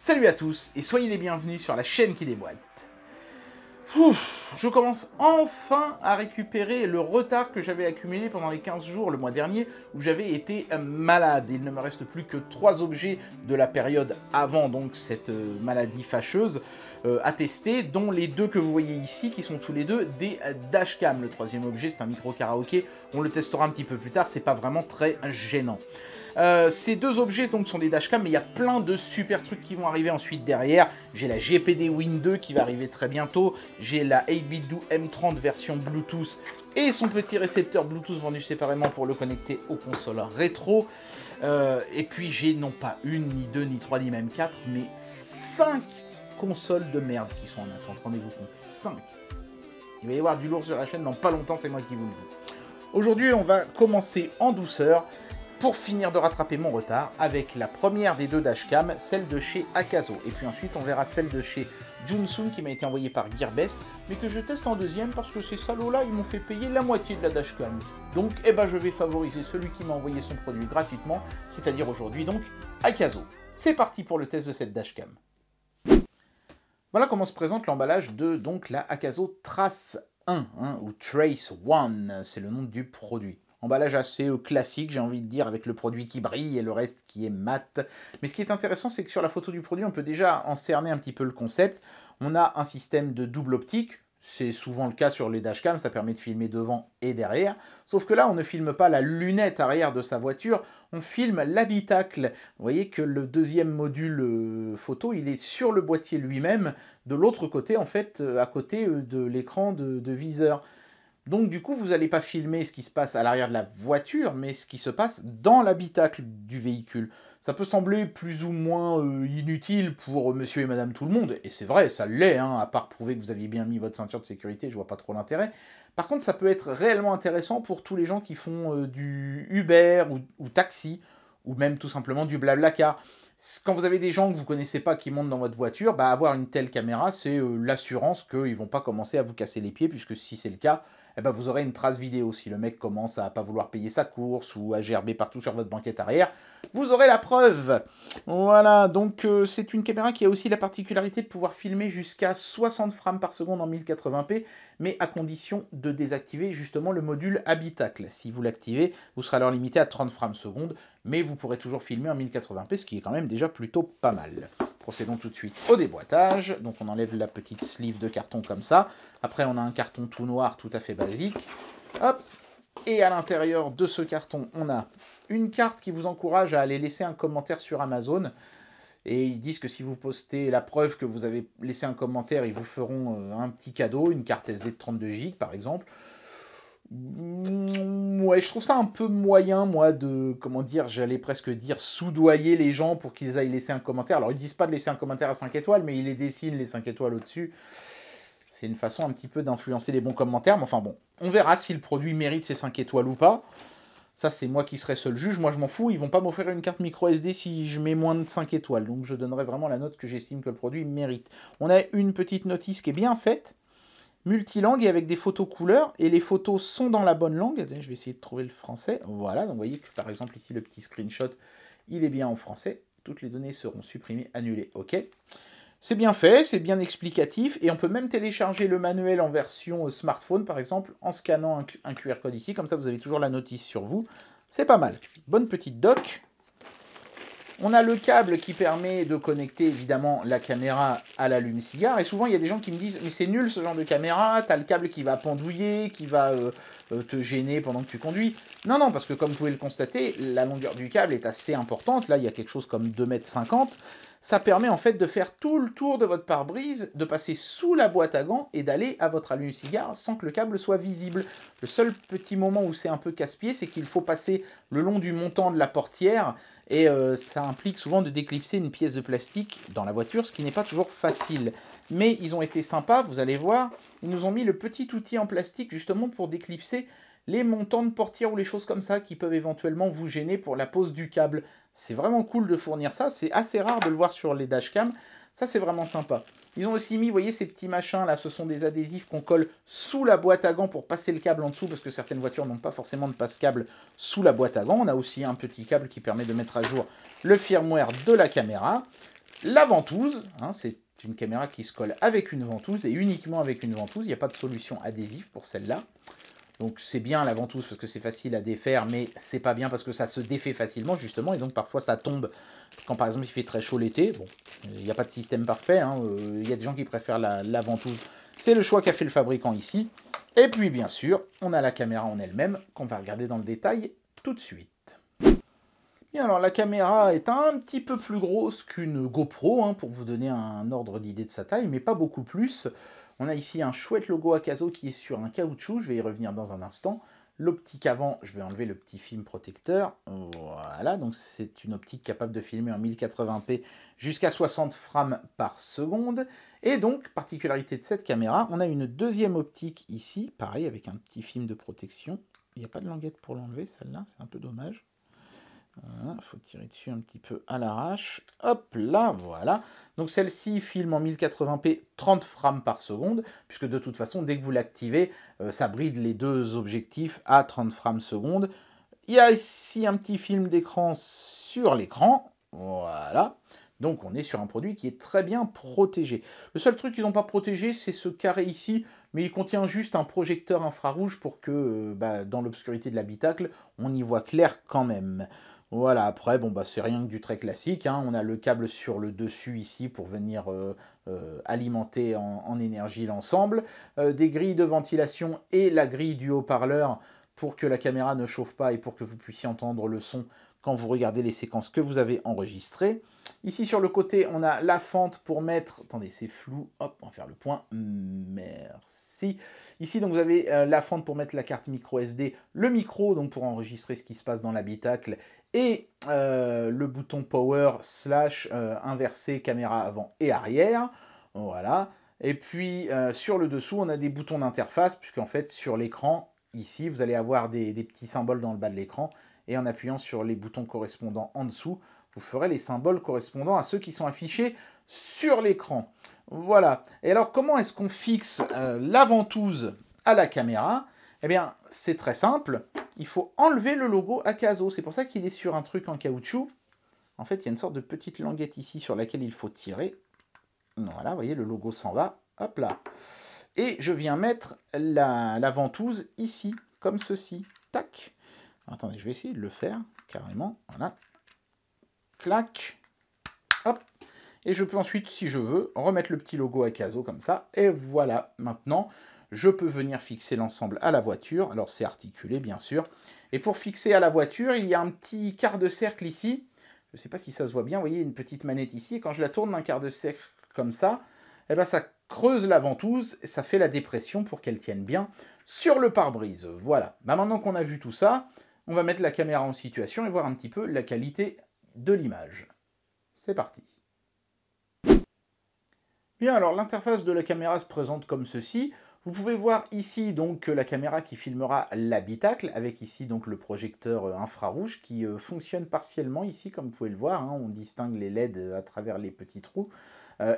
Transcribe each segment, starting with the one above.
Salut à tous et soyez les bienvenus sur la chaîne qui déboîte. Je commence enfin à récupérer le retard que j'avais accumulé pendant les 15 jours le mois dernier où j'avais été malade. Il ne me reste plus que 3 objets de la période avant donc cette maladie fâcheuse à tester, dont les 2 que vous voyez ici qui sont tous les deux des dashcams. Le 3e objet c'est un micro karaoké, on le testera un petit peu plus tard, c'est pas vraiment très gênant. Ces 2 objets donc sont des dashcams, mais il y a plein de super trucs qui vont arriver ensuite derrière. J'ai la GPD Win 2 qui va arriver très bientôt, j'ai la 8BitDo M30 version Bluetooth et son petit récepteur Bluetooth vendu séparément pour le connecter aux consoles rétro. Et puis j'ai non pas une, ni 2, ni 3, ni même 4, mais 5 consoles de merde qui sont en attente. Rendez-vous compte, 5. Il va y avoir du lourd sur la chaîne dans pas longtemps, c'est moi qui vous le dis. Aujourd'hui, on va commencer en douceur pour finir de rattraper mon retard avec la première des 2 dashcams, celle de chez Akazo. Et puis ensuite, on verra celle de chez Junsun qui m'a été envoyée par Gearbest, mais que je teste en deuxième parce que ces salauds-là, ils m'ont fait payer la moitié de la dashcam. Donc, je vais favoriser celui qui m'a envoyé son produit gratuitement, c'est-à-dire aujourd'hui donc Akazo. C'est parti pour le test de cette dashcam. Voilà comment se présente l'emballage de donc la Akazo Trace 1, ou Trace 1, c'est le nom du produit. Emballage assez classique, j'ai envie de dire, avec le produit qui brille et le reste qui est mat. Mais ce qui est intéressant, c'est que sur la photo du produit, on peut déjà en cerner un petit peu le concept. On a un système de double optique. C'est souvent le cas sur les dashcams, ça permet de filmer devant et derrière. Sauf que là, on ne filme pas la lunette arrière de sa voiture, on filme l'habitacle. Vous voyez que le 2e module photo, il est sur le boîtier lui-même, de l'autre côté, en fait, à côté de l'écran de viseur. Donc du coup, vous n'allez pas filmer ce qui se passe à l'arrière de la voiture, mais ce qui se passe dans l'habitacle du véhicule. Ça peut sembler plus ou moins inutile pour monsieur et madame tout le monde, et c'est vrai, ça l'est, à part prouver que vous aviez bien mis votre ceinture de sécurité, je vois pas trop l'intérêt. Par contre, ça peut être réellement intéressant pour tous les gens qui font du Uber ou taxi, ou même tout simplement du Blablacar. Quand vous avez des gens que vous ne connaissez pas qui montent dans votre voiture, avoir une telle caméra, c'est l'assurance qu'ils ne vont pas commencer à vous casser les pieds, puisque si c'est le cas, vous aurez une trace vidéo. Si le mec commence à pas vouloir payer sa course ou à gerber partout sur votre banquette arrière, vous aurez la preuve. Voilà, donc c'est une caméra qui a aussi la particularité de pouvoir filmer jusqu'à 60 frames par seconde en 1080p, mais à condition de désactiver justement le module habitacle. Si vous l'activez, vous serez alors limité à 30 frames seconde, mais vous pourrez toujours filmer en 1080p, ce qui est quand même déjà plutôt pas mal. Procédons tout de suite au déboîtage. Donc on enlève la petite sleeve de carton comme ça. Après on a un carton tout noir tout à fait basique. Hop. Et à l'intérieur de ce carton, on a une carte qui vous encourage à aller laisser un commentaire sur Amazon. Et ils disent que si vous postez la preuve que vous avez laissé un commentaire, ils vous feront un petit cadeau, une carte SD de 32 Go par exemple. Ouais, je trouve ça un peu moyen, moi, de, comment dire, j'allais presque dire, soudoyer les gens pour qu'ils aillent laisser un commentaire. Alors, ils disent pas de laisser un commentaire à 5 étoiles, mais ils les dessinent, les 5 étoiles au-dessus. C'est une façon un petit peu d'influencer les bons commentaires, mais enfin bon, on verra si le produit mérite ces 5 étoiles ou pas. Ça, c'est moi qui serai seul juge. Moi, je m'en fous, ils vont pas m'offrir une carte micro SD si je mets moins de 5 étoiles. Donc, je donnerai vraiment la note que j'estime que le produit mérite. On a une petite notice qui est bien faite, multilangue et avec des photos couleurs, et les photos sont dans la bonne langue. Attendez, je vais essayer de trouver le français. Voilà, donc vous voyez que par exemple ici le petit screenshot, il est bien en français. Toutes les données seront supprimées, annulées. OK. C'est bien fait, c'est bien explicatif, et on peut même télécharger le manuel en version smartphone, par exemple, en scannant un QR code ici. Comme ça, vous avez toujours la notice sur vous. C'est pas mal. Bonne petite doc. On a le câble qui permet de connecter évidemment la caméra à l'allume-cigare. Et souvent, il y a des gens qui me disent « Mais c'est nul ce genre de caméra, t'as le câble qui va pendouiller, qui va te gêner pendant que tu conduis. » Non, non, parce que comme vous pouvez le constater, la longueur du câble est assez importante. Là, il y a quelque chose comme 2,50 m. Ça permet en fait de faire tout le tour de votre pare-brise, de passer sous la boîte à gants et d'aller à votre allume-cigare sans que le câble soit visible. Le seul petit moment où c'est un peu casse-pied, c'est qu'il faut passer le long du montant de la portière et ça implique souvent de déclipser une pièce de plastique dans la voiture, ce qui n'est pas toujours facile. Mais ils ont été sympas, vous allez voir, ils nous ont mis le petit outil en plastique justement pour déclipser les montants de portière ou les choses comme ça qui peuvent éventuellement vous gêner pour la pose du câble. C'est vraiment cool de fournir ça, c'est assez rare de le voir sur les dashcams, ça c'est vraiment sympa. Ils ont aussi mis, vous voyez ces petits machins là, ce sont des adhésifs qu'on colle sous la boîte à gants pour passer le câble en dessous, parce que certaines voitures n'ont pas forcément de passe-câble sous la boîte à gants. On a aussi un petit câble qui permet de mettre à jour le firmware de la caméra. la ventouse, hein, c'est une caméra qui se colle avec une ventouse et uniquement avec une ventouse, il n'y a pas de solution adhésive pour celle-là. Donc c'est bien la ventouse parce que c'est facile à défaire, mais c'est pas bien parce que ça se défait facilement justement, et donc parfois ça tombe quand par exemple il fait très chaud l'été. Bon, il n'y a pas de système parfait, hein. Il y a des gens qui préfèrent la ventouse. C'est le choix qu'a fait le fabricant ici. Et puis bien sûr, on a la caméra en elle-même qu'on va regarder dans le détail tout de suite. Bien, alors la caméra est un petit peu plus grosse qu'une GoPro, hein, pour vous donner un ordre d'idée de sa taille, mais pas beaucoup plus. On a ici un chouette logo Akazo qui est sur un caoutchouc, je vais y revenir dans un instant. L'optique avant, je vais enlever le petit film protecteur. Voilà, donc c'est une optique capable de filmer en 1080p jusqu'à 60 frames par seconde. Et donc, particularité de cette caméra, on a une deuxième optique ici, pareil avec un petit film de protection. Il n'y a pas de languette pour l'enlever, celle-là, c'est un peu dommage. Il faut tirer dessus un petit peu à l'arrache. Hop là, voilà. Donc celle-ci filme en 1080p 30 frames par seconde, puisque de toute façon, dès que vous l'activez, ça bride les deux objectifs à 30 frames seconde. Il y a ici un petit film d'écran sur l'écran. Voilà. Donc on est sur un produit qui est très bien protégé. Le seul truc qu'ils n'ont pas protégé, c'est ce carré ici, mais il contient juste un projecteur infrarouge pour que dans l'obscurité de l'habitacle, on y voit clair quand même. Voilà, après, bon, c'est rien que du très classique, hein. On a le câble sur le dessus ici pour venir alimenter en énergie l'ensemble. Des grilles de ventilation et la grille du haut-parleur pour que la caméra ne chauffe pas et pour que vous puissiez entendre le son quand vous regardez les séquences que vous avez enregistrées. Ici, sur le côté, on a la fente pour mettre... Attendez, c'est flou. Hop, on va faire le point. Merci. Ici, donc, vous avez la fente pour mettre la carte micro SD, le micro, donc pour enregistrer ce qui se passe dans l'habitacle, et le bouton Power / inverser caméra avant et arrière. Voilà. Et puis, sur le dessous, on a des boutons d'interface, puisqu'en fait, sur l'écran, ici, vous allez avoir des petits symboles dans le bas de l'écran, et en appuyant sur les boutons correspondants en dessous, vous ferez les symboles correspondant à ceux qui sont affichés sur l'écran. Voilà. Et alors, comment est-ce qu'on fixe la ventouse à la caméra? Eh bien, c'est très simple. Il faut enlever le logo Akazo. C'est pour ça qu'il est sur un truc en caoutchouc. En fait, il y a une sorte de petite languette ici sur laquelle il faut tirer. Voilà, vous voyez, le logo s'en va. Hop là. Et je viens mettre la ventouse ici, comme ceci. Tac. Attendez, je vais essayer de le faire carrément. Voilà. Clac. Hop. Et je peux ensuite, si je veux, remettre le petit logo Akazo comme ça. Et voilà. Maintenant, je peux venir fixer l'ensemble à la voiture. Alors, c'est articulé, bien sûr. Et pour fixer à la voiture, il y a un petit quart de cercle ici. Je ne sais pas si ça se voit bien. Vous voyez, une petite manette ici. Et quand je la tourne d'un quart de cercle comme ça, eh ben, ça creuse la ventouse et ça fait la dépression pour qu'elle tienne bien sur le pare-brise. Voilà. Maintenant qu'on a vu tout ça, on va mettre la caméra en situation et voir un petit peu la qualité de l'image. C'est parti. Bien, alors l'interface de la caméra se présente comme ceci. Vous pouvez voir ici donc la caméra qui filmera l'habitacle, avec ici donc le projecteur infrarouge qui fonctionne partiellement ici, comme vous pouvez le voir, hein, on distingue les LED à travers les petits trous.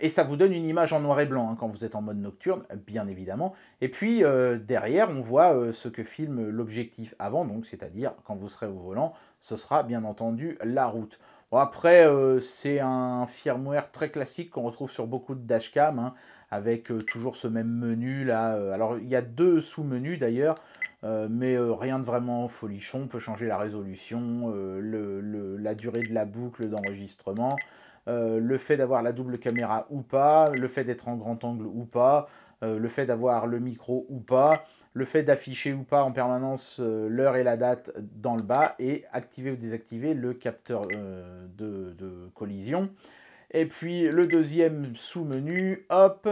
Et ça vous donne une image en noir et blanc, hein, quand vous êtes en mode nocturne, bien évidemment. Et puis derrière, on voit ce que filme l'objectif avant, donc c'est-à-dire quand vous serez au volant, ce sera bien entendu la route. Bon, après, c'est un firmware très classique qu'on retrouve sur beaucoup de dashcam, hein, avec toujours ce même menu là. Alors il y a deux sous-menus d'ailleurs, mais rien de vraiment folichon. On peut changer la résolution, la durée de la boucle d'enregistrement, le fait d'avoir la double caméra ou pas, le fait d'être en grand angle ou pas, le fait d'avoir le micro ou pas, le fait d'afficher ou pas en permanence l'heure et la date dans le bas, et activer ou désactiver le capteur de collision. Et puis le deuxième sous-menu, hop,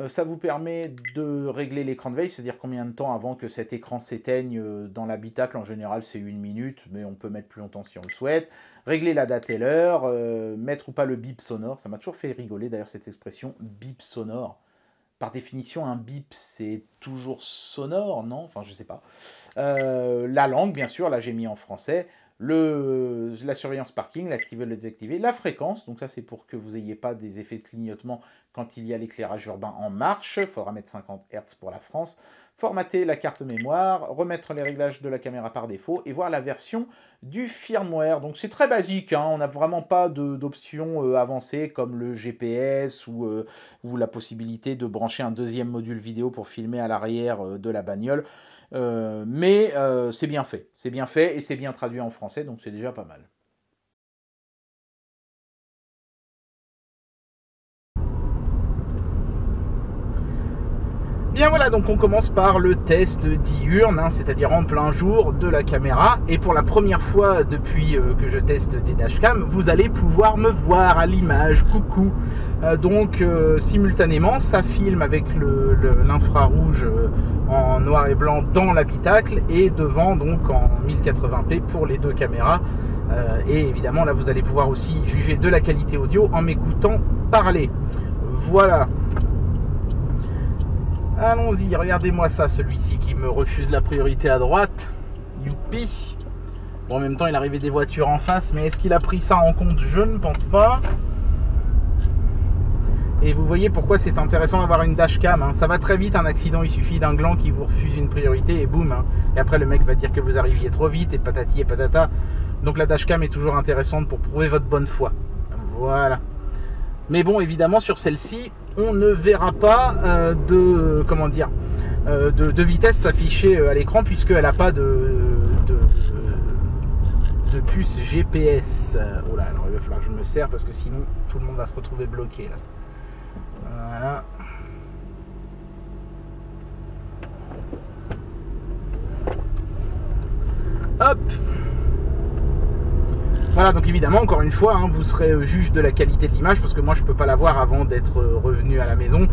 ça vous permet de régler l'écran de veille, c'est-à-dire combien de temps avant que cet écran s'éteigne dans l'habitacle. En général, c'est 1 minute, mais on peut mettre plus longtemps si on le souhaite. Régler la date et l'heure, mettre ou pas le bip sonore. Ça m'a toujours fait rigoler d'ailleurs cette expression, bip sonore. Par définition, un bip, c'est toujours sonore, non? Enfin, je sais pas. La langue, bien sûr, là j'ai mis en français. La surveillance parking, l'activer, le désactiver. La fréquence, donc ça c'est pour que vous n'ayez pas des effets de clignotement quand il y a l'éclairage urbain en marche, il faudra mettre 50 Hz pour la France, formater la carte mémoire, remettre les réglages de la caméra par défaut et voir la version du firmware. Donc c'est très basique, hein, on n'a vraiment pas d'options avancées comme le GPS ou la possibilité de brancher un deuxième module vidéo pour filmer à l'arrière de la bagnole. Mais c'est bien fait et c'est bien traduit en français, donc c'est déjà pas mal. Bien voilà, donc on commence par le test diurne, hein, c'est-à-dire en plein jour de la caméra. Et pour la première fois depuis que je teste des dashcams, vous allez pouvoir me voir à l'image, coucou. Donc simultanément, ça filme avec l'infrarouge en noir et blanc dans l'habitacle et devant donc en 1080p pour les deux caméras. Et évidemment là vous allez pouvoir aussi juger de la qualité audio en m'écoutant parler. Voilà. Allons-y, regardez-moi ça, celui-ci qui me refuse la priorité à droite. Youpi. Bon, en même temps, il arrivait des voitures en face, mais est-ce qu'il a pris ça en compte? Je ne pense pas. Et vous voyez pourquoi c'est intéressant d'avoir une dashcam, hein. Ça va très vite, un accident, il suffit d'un gland qui vous refuse une priorité et boum, hein. Et après, le mec va dire que vous arriviez trop vite et patati et patata. Donc la dashcam est toujours intéressante pour prouver votre bonne foi. Voilà. Mais bon, évidemment, sur celle-ci, on ne verra pas de vitesse s'afficher à l'écran puisqu'elle n'a pas de puce GPS. Oh là, alors il va falloir que je me serre parce que sinon tout le monde va se retrouver bloqué là. Voilà. Hop. Voilà, donc évidemment, encore une fois, hein, vous serez juge de la qualité de l'image parce que moi je ne peux pas la voir avant d'être revenu à la maison.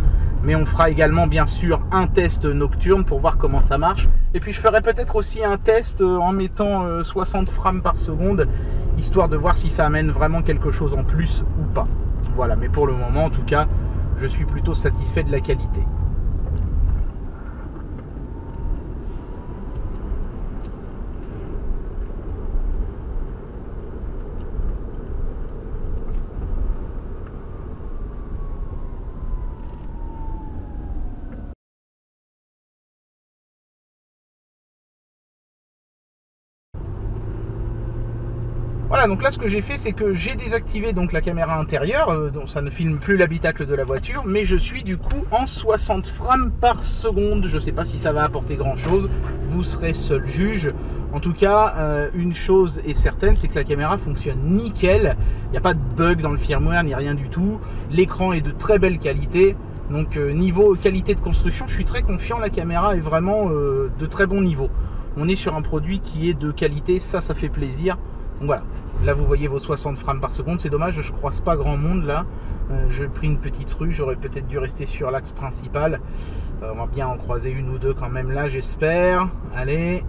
Mais on fera également bien sûr un test nocturne pour voir comment ça marche. Et puis je ferai peut-être aussi un test en mettant 60 frames par seconde, histoire de voir si ça amène vraiment quelque chose en plus ou pas. Voilà, mais pour le moment en tout cas, je suis plutôt satisfait de la qualité. Voilà, donc là ce que j'ai fait, c'est que j'ai désactivé donc la caméra intérieure, donc ça ne filme plus l'habitacle de la voiture, mais je suis du coup en 60 frames par seconde. Je ne sais pas si ça va apporter grand chose, vous serez seul juge. En tout cas, une chose est certaine, c'est que la caméra fonctionne nickel, il n'y a pas de bug dans le firmware ni rien du tout. L'écran est de très belle qualité, donc niveau qualité de construction, je suis très confiant, la caméra est vraiment de très bon niveau. On est sur un produit qui est de qualité, ça fait plaisir. Donc voilà, là vous voyez vos 60 frames par seconde, c'est dommage, je croise pas grand monde là, j'ai pris une petite rue, j'aurais peut-être dû rester sur l'axe principal, on va bien en croiser une ou deux quand même là j'espère, allez,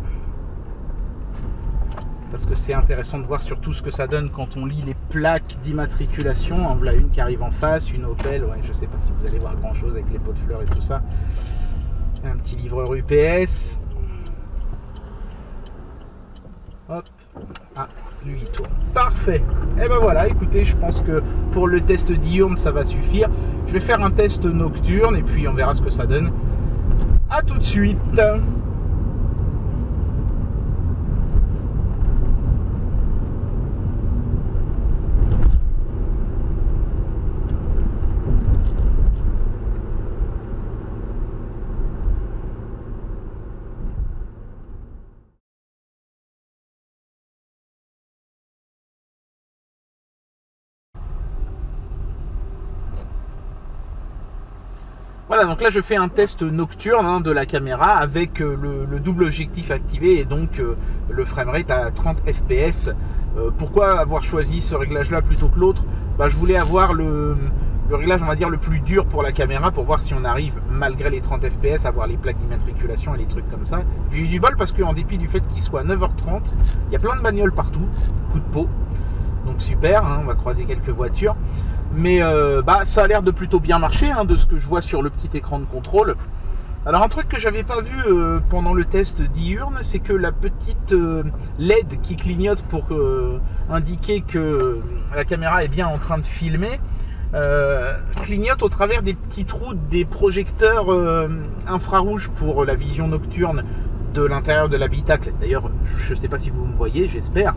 parce que c'est intéressant de voir surtout ce que ça donne quand on lit les plaques d'immatriculation. En voilà une qui arrive en face, une Opel, ouais, je sais pas si vous allez voir grand chose avec les pots de fleurs et tout ça, un petit livreur UPS, hop. Ah, lui il tourne. Parfait. Et ben voilà, écoutez, je pense que pour le test diurne, ça va suffire. Je vais faire un test nocturne et puis on verra ce que ça donne. A tout de suite. Voilà, donc là je fais un test nocturne hein, de la caméra avec le double objectif activé et donc le framerate à 30 fps. Pourquoi avoir choisi ce réglage là plutôt que l'autre? Je voulais avoir le réglage on va dire le plus dur pour la caméra pour voir si on arrive malgré les 30 fps à avoir les plaques d'immatriculation et les trucs comme ça. J'ai eu du bol parce qu'en dépit du fait qu'il soit 9h30, il y a plein de bagnoles partout, coup de peau, donc super, hein, on va croiser quelques voitures. Mais ça a l'air de plutôt bien marcher hein, de ce que je vois sur le petit écran de contrôle. Alors un truc que j'avais pas vu pendant le test diurne, c'est que la petite LED qui clignote pour indiquer que la caméra est bien en train de filmer, clignote au travers des petits trous des projecteurs infrarouges pour la vision nocturne de l'intérieur de l'habitacle. D'ailleurs, je ne sais pas si vous me voyez, j'espère.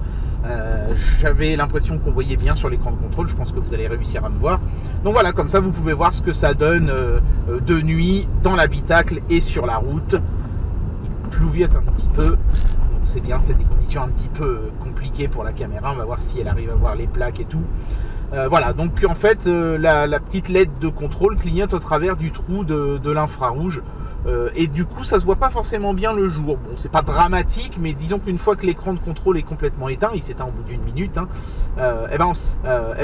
J'avais l'impression qu'on voyait bien sur l'écran de contrôle. Je pense que vous allez réussir à me voir. Donc voilà, comme ça, vous pouvez voir ce que ça donne de nuit dans l'habitacle et sur la route. Il plouviote un petit peu. Donc c'est bien, c'est des conditions un petit peu compliquées pour la caméra. On va voir si elle arrive à voir les plaques et tout. Voilà, donc en fait, la petite LED de contrôle clignote au travers du trou de l'infrarouge. Et du coup, ça se voit pas forcément bien le jour. Bon, c'est pas dramatique, mais disons qu'une fois que l'écran de contrôle est complètement éteint, il s'éteint au bout d'une minute, hein,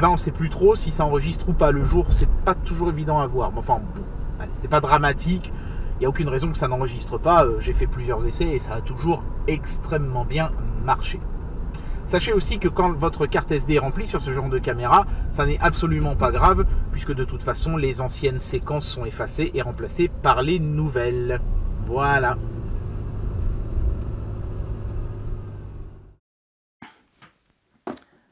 on sait plus trop si ça enregistre ou pas le jour. C'est pas toujours évident à voir. Mais enfin, bon, allez, c'est pas dramatique. Il n'y a aucune raison que ça n'enregistre pas. J'ai fait plusieurs essais et ça a toujours extrêmement bien marché. Sachez aussi que quand votre carte SD est remplie sur ce genre de caméra, ça n'est absolument pas grave, puisque de toute façon, les anciennes séquences sont effacées et remplacées par les nouvelles. Voilà.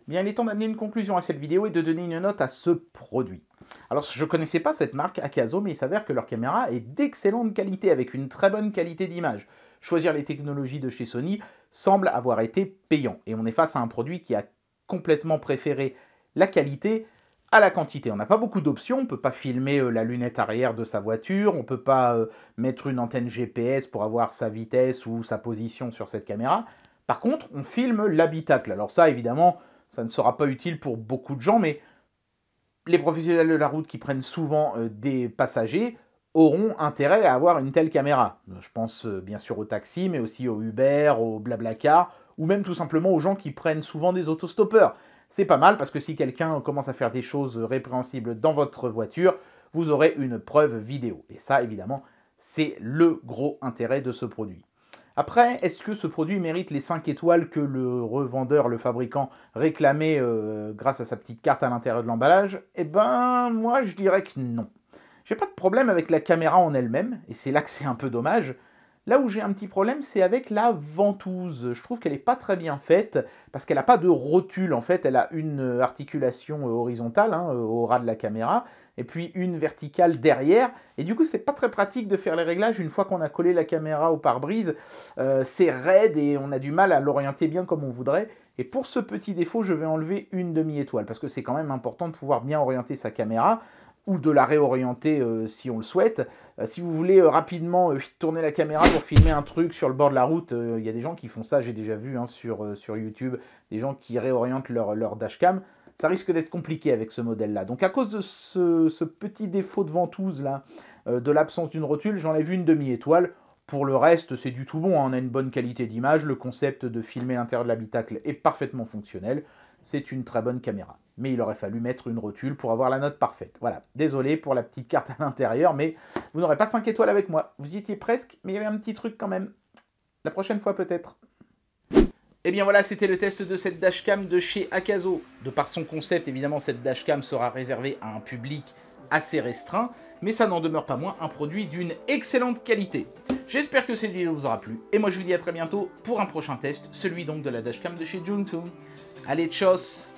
Bien, il est temps d'amener une conclusion à cette vidéo et de donner une note à ce produit. Alors, je ne connaissais pas cette marque Akazo, mais il s'avère que leur caméra est d'excellente qualité, avec une très bonne qualité d'image. Choisir les technologies de chez Sony semble avoir été payant. Et on est face à un produit qui a complètement préféré la qualité à la quantité. On n'a pas beaucoup d'options, on ne peut pas filmer la lunette arrière de sa voiture, on ne peut pas mettre une antenne GPS pour avoir sa vitesse ou sa position sur cette caméra. Par contre, on filme l'habitacle. Alors ça, évidemment, ça ne sera pas utile pour beaucoup de gens, mais les professionnels de la route qui prennent souvent des passagers auront intérêt à avoir une telle caméra. Je pense bien sûr aux taxis, mais aussi aux Uber, aux Blablacar, ou même tout simplement aux gens qui prennent souvent des autostoppeurs. C'est pas mal parce que si quelqu'un commence à faire des choses répréhensibles dans votre voiture, vous aurez une preuve vidéo. Et ça, évidemment, c'est le gros intérêt de ce produit. Après, est-ce que ce produit mérite les 5 étoiles que le revendeur, le fabricant, réclamait grâce à sa petite carte à l'intérieur de l'emballage? Eh ben, moi, je dirais que non. J'ai pas de problème avec la caméra en elle-même, et c'est là que c'est un peu dommage. Là où j'ai un petit problème, c'est avec la ventouse. Je trouve qu'elle n'est pas très bien faite, parce qu'elle n'a pas de rotule. En fait, elle a une articulation horizontale au ras de la caméra, et puis une verticale derrière. Et du coup, c'est pas très pratique de faire les réglages une fois qu'on a collé la caméra au pare-brise. C'est raide et on a du mal à l'orienter bien comme on voudrait. Et pour ce petit défaut, je vais enlever une demi-étoile, parce que c'est quand même important de pouvoir bien orienter sa caméra, ou de la réorienter si on le souhaite. Si vous voulez rapidement tourner la caméra pour filmer un truc sur le bord de la route, il y a des gens qui font ça, j'ai déjà vu sur YouTube, des gens qui réorientent leur dashcam. Ça risque d'être compliqué avec ce modèle-là. Donc à cause de ce petit défaut de ventouse, là, de l'absence d'une rotule, j'enlève une demi-étoile. Pour le reste, c'est du tout bon, hein. On a une bonne qualité d'image, le concept de filmer l'intérieur de l'habitacle est parfaitement fonctionnel. C'est une très bonne caméra. Mais il aurait fallu mettre une rotule pour avoir la note parfaite. Voilà, désolé pour la petite carte à l'intérieur, mais vous n'aurez pas 5 étoiles avec moi. Vous y étiez presque, mais il y avait un petit truc quand même. La prochaine fois peut-être. Et bien voilà, c'était le test de cette dashcam de chez Akazo. De par son concept, évidemment, cette dashcam sera réservée à un public assez restreint, mais ça n'en demeure pas moins un produit d'une excellente qualité. J'espère que cette vidéo vous aura plu, et moi je vous dis à très bientôt pour un prochain test, celui donc de la dashcam de chez Junto. Allez, tchuss!